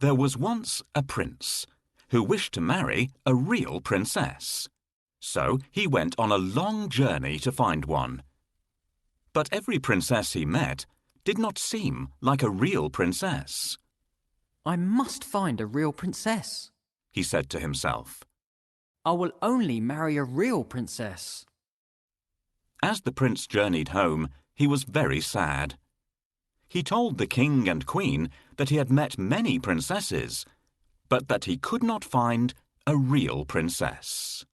There was once a prince who wished to marry a real princess. So he went on a long journey to find one. But every princess he met did not seem like a real princess. I must find a real princess, he said to himself. I will only marry a real princess. As the prince journeyed home, he was very sad. He told the king and queen that he had met many princesses, but that he could not find a real princess.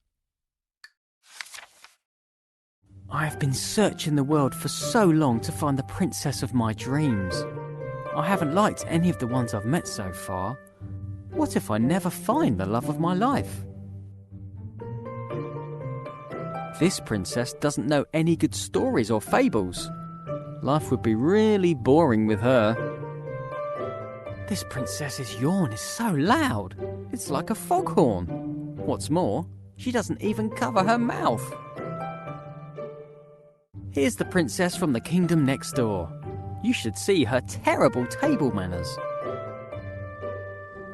I have been searching the world for so long to find the princess of my dreams. I haven't liked any of the ones I've met so far. What if I never find the love of my life? This princess doesn't know any good stories or fables. Life would be really boring with her. This princess's yawn is so loud. It's like a foghorn. What's more, she doesn't even cover her mouth. Here's the princess from the kingdom next door. You should see her terrible table manners.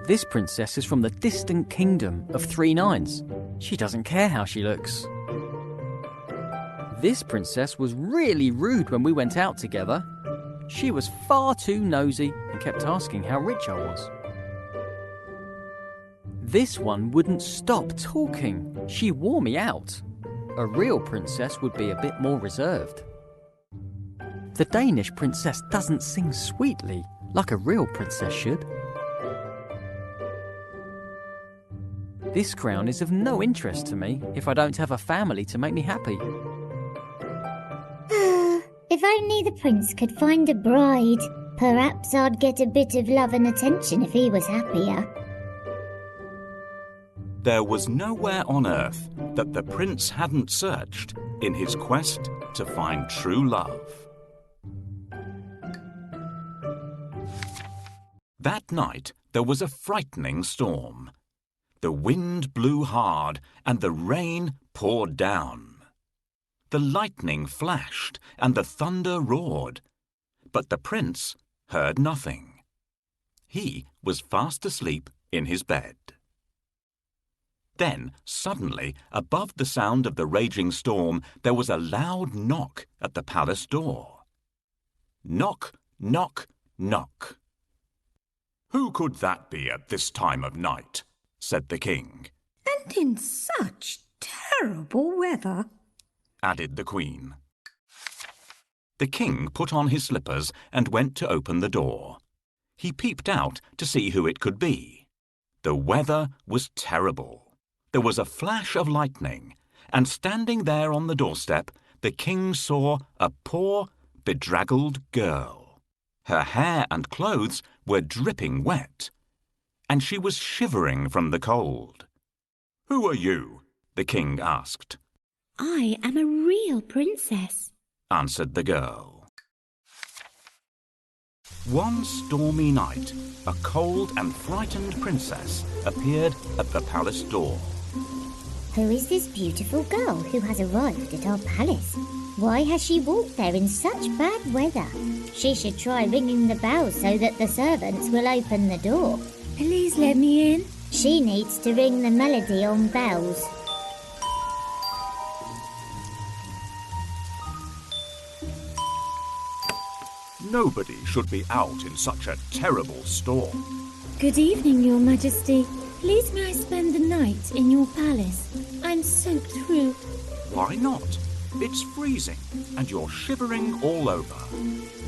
This princess is from the distant kingdom of 3 nines. She doesn't care how she looks. This princess was really rude when we went out together. She was far too nosy and kept asking how rich I was. This one wouldn't stop talking. She wore me out. A real princess would be a bit more reserved. The Danish princess doesn't sing sweetly like a real princess should. This crown is of no interest to me if I don't have a family to make me happy. If only the prince could find a bride. Perhaps I'd get a bit of love and attention if he was happier. There was nowhere on earth that the prince hadn't searched in his quest to find true love. That night there was a frightening storm. The wind blew hard and the rain poured down. The lightning flashed and the thunder roared, but the prince heard nothing. He was fast asleep in his bed. Then, suddenly, above the sound of the raging storm, there was a loud knock at the palace door. Knock, knock, knock. "Who could that be at this time of night?" said the king. "And in such terrible weather," added the queen. The king put on his slippers and went to open the door. He peeped out to see who it could be. The weather was terrible. There was a flash of lightning, and standing there on the doorstep, the king saw a poor, bedraggled girl. Her hair and clothes were dripping wet, and she was shivering from the cold. "Who are you?" the king asked. I am a real princess, answered the girl. One stormy night, a cold and frightened princess appeared at the palace door. Who is this beautiful girl who has arrived at our palace? Why has she walked there in such bad weather? She should try ringing the bell so that the servants will open the door. "Please let me in." She needs to ring the melody on bells. Nobody should be out in such a terrible storm. "Good evening, Your Majesty. Please may I spend the night in your palace? I'm soaked through." Why not? It's freezing and you're shivering all over.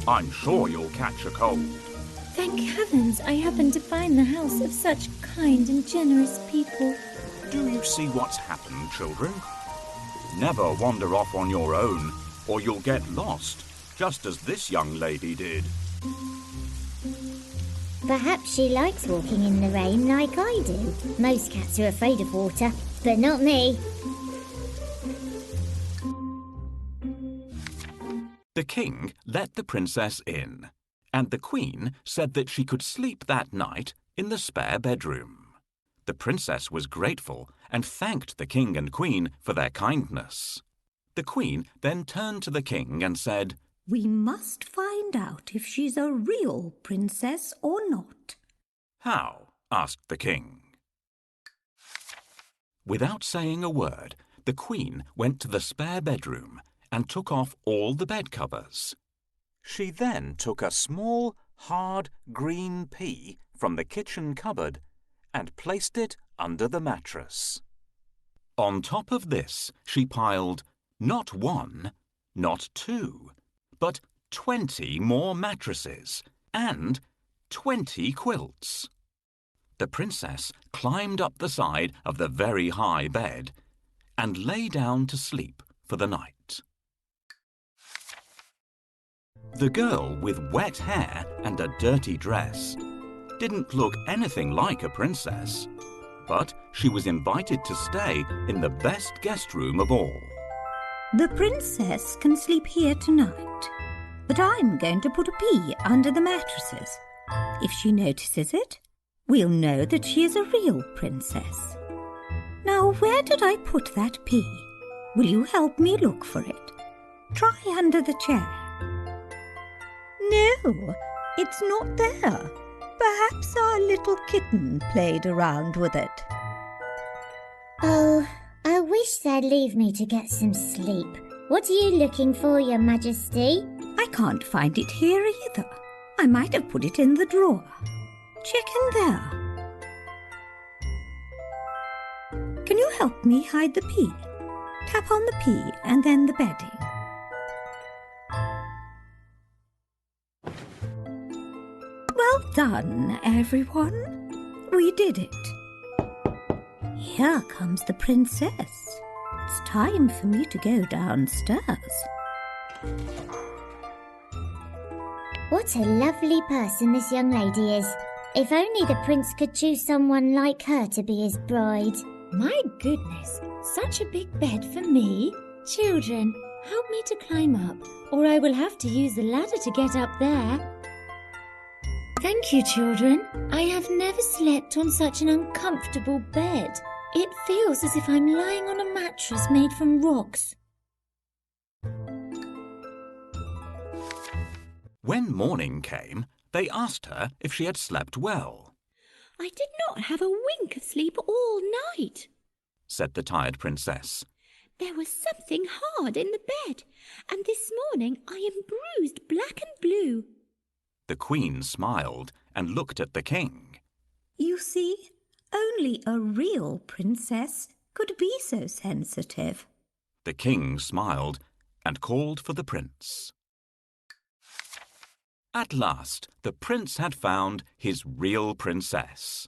I'm sure you'll catch a cold. "Thank heavens I happened to find the house of such kind and generous people." Do you see what's happened, children? Never wander off on your own or you'll get lost, just as this young lady did. Perhaps she likes walking in the rain like I do. Most cats are afraid of water, but not me. The king let the princess in, and the queen said that she could sleep that night in the spare bedroom. The princess was grateful and thanked the king and queen for their kindness. The queen then turned to the king and said, We must find out if she's a real princess or not. How? Asked the king. Without saying a word, the Queen went to the spare bedroom and took off all the bed covers. She then took a small, hard green pea from the kitchen cupboard and placed it under the mattress. On top of this, she piled not 1, not 2, but 20 more mattresses and 20 quilts. The princess climbed up the side of the very high bed and lay down to sleep for the night. The girl with wet hair and a dirty dress didn't look anything like a princess, but she was invited to stay in the best guest room of all. The princess can sleep here tonight, but I'm going to put a pea under the mattresses. If she notices it, we'll know that she is a real princess. Now, where did I put that pea? Will you help me look for it? Try under the chair. No, it's not there. Perhaps our little kitten played around with it. Oh, I wish they'd leave me to get some sleep. What are you looking for, Your Majesty? I can't find it here either. I might have put it in the drawer. Check in there. Can you help me hide the pea? Tap on the pea and then the bedding. Well done, everyone. We did it. Here comes the princess. It's time for me to go downstairs. What a lovely person this young lady is. If only the prince could choose someone like her to be his bride. My goodness, such a big bed for me. Children, help me to climb up, or I will have to use the ladder to get up there. Thank you, children. I have never slept on such an uncomfortable bed. It feels as if I'm lying on a mattress made from rocks. When morning came, they asked her if she had slept well, I did not have a wink of sleep all night. said the tired princess. There was something hard in the bed, and this morning I am bruised black and blue. The Queen smiled and looked at the king. You see, only a real princess could be so sensitive. The king smiled and called for the prince. At last, the prince had found his real princess.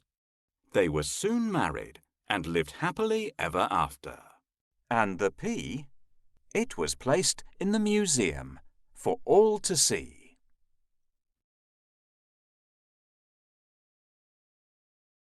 They were soon married and lived happily ever after. And the pea? It was placed in the museum for all to see.